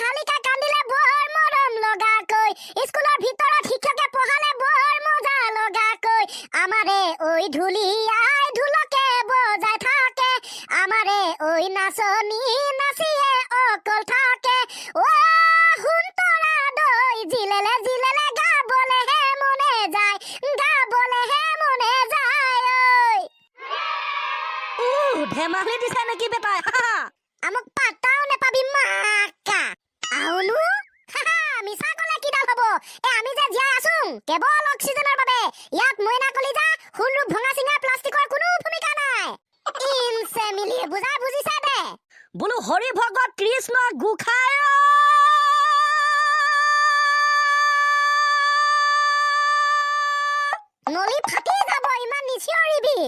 হালিকা কান্দিলে বৰ মৰম লগাকৈ স্কুলৰ ভিতৰত শিক্ষকে পঢ়ালে বৰ মজা লগাকৈ আমাৰে ঐ ঢুলিয়াই ঢোলকে বজাই থাকে আমাৰে ঐ নাচনী নাচিয়ে অকল থাকে ও হুন্তৰা দৈ জিলেলে জিলেলে গাবলেহে মনে যায় ঐ ধেমালি দিছে নেকি বেটাই আমক পাতাও নেপাবি মাকা আউনো মিছা কলে কিডাল হব আমি যে জীয়াই আছো কেৱল অক্সিজেনৰ বাবে ইয়াত মইনা কলিজা হুলু ভঙা চিঙা প্লাষ্টিকৰ কোনো ভূমিকা নাই ইনছে মিলি বুজিছা দে বোলো হৰি ভগত কৃষ্ণ গোসাঁই নলি ফাটি যাব ইমান নিচিঞৰিবি